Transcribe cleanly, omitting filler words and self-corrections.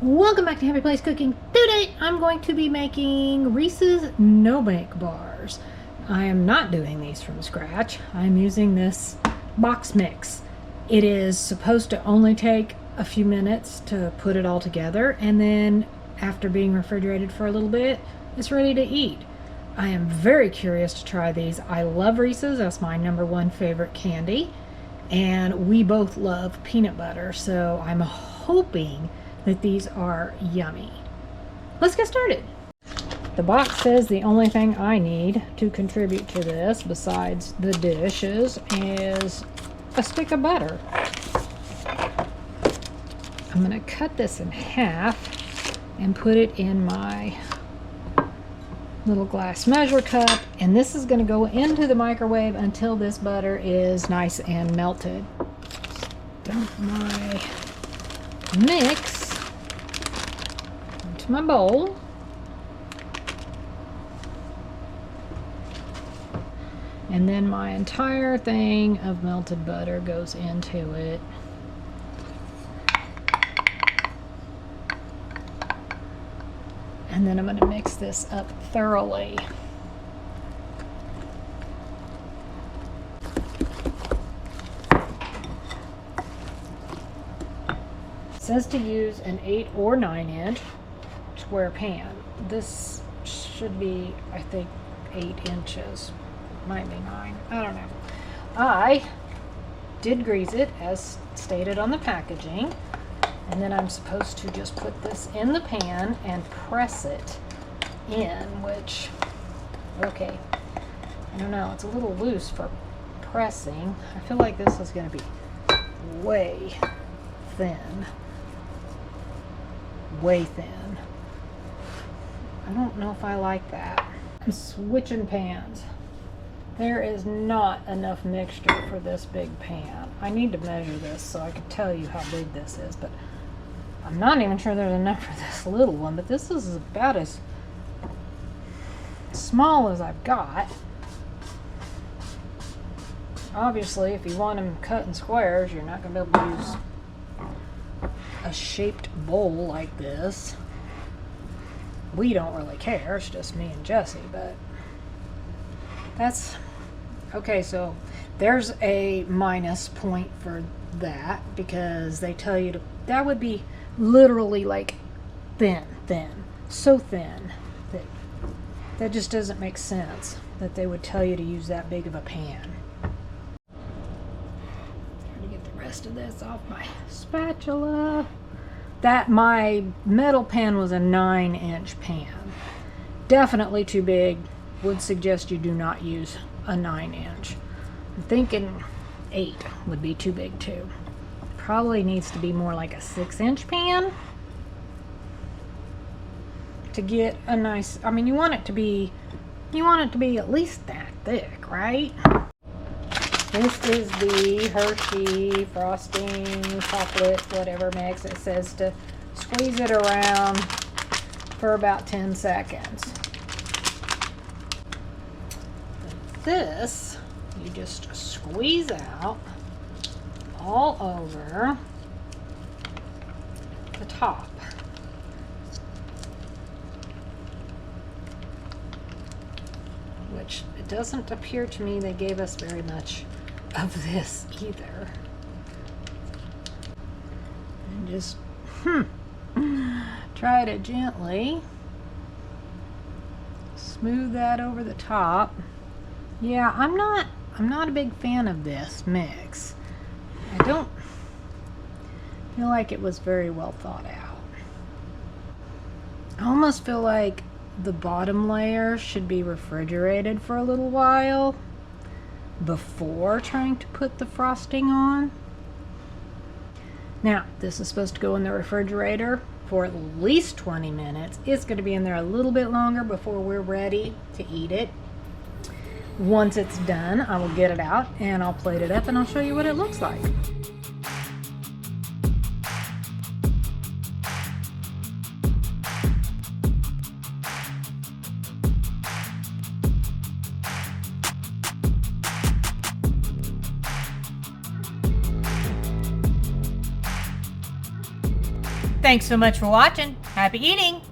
Welcome back to Happy Place Cooking. Today I'm going to be making Reese's no-bake bars. I am not doing these from scratch. I'm using this box mix. It is supposed to only take a few minutes to put it all together, and then after being refrigerated for a little bit, it's ready to eat. I am very curious to try these. I love Reese's. That's my #1 favorite candy, and we both love peanut butter, so I'm hoping that these are yummy. Let's get started. The box says the only thing I need to contribute to this, besides the dishes, is a stick of butter. I'm going to cut this in half and put it in my little glass measure cup, and this is going to go into the microwave until this butter is nice and melted. Dump my mix into my bowl. And then my entire thing of melted butter goes into it. And then I'm going to mix this up thoroughly. It says to use an 8 or 9 inch square pan. This should be, I think, 8 inches. Might be 9. I don't know. I did grease it as stated on the packaging. And then I'm supposed to just put this in the pan and press it in, which, okay, I don't know, it's a little loose for pressing. I feel like this is going to be way thin. Way thin. I don't know if I like that. I'm switching pans. There is not enough mixture for this big pan. I need to measure this so I can tell you how big this is, but I'm not even sure there's enough for this little one, but this is about as small as I've got. Obviously, if you want them cut in squares, you're not going to be able to use a shaped bowl like this. We don't really care, it's just me and Jesse, but that's okay. So there's a minus point for that, because they tell you to, that would be literally like thin, so thin that just doesn't make sense that they would tell you to use that big of a pan. Trying to get the rest of this off my spatula. That my metal pan was a 9-inch pan. Definitely too big. Would suggest you do not use a 9-inch. I'm thinking 8 would be too big too. Probably needs to be more like a 6-inch pan to get a nice, I mean, you want it to be at least that thick, right? This is the Hershey frosting chocolate whatever mix. It says to squeeze it around for about 10 seconds. This you just squeeze out all over the top. Which it doesn't appear to me they gave us very much of this either. And just try to gently smooth that over the top. Yeah, I'm not a big fan of this mix. I don't feel like it was very well thought out. I almost feel like the bottom layer should be refrigerated for a little while before trying to put the frosting on. Now, this is supposed to go in the refrigerator for at least 20 minutes. It's going to be in there a little bit longer before we're ready to eat it. Once it's done, I will get it out and I'll plate it up and I'll show you what it looks like. Thanks so much for watching. Happy eating!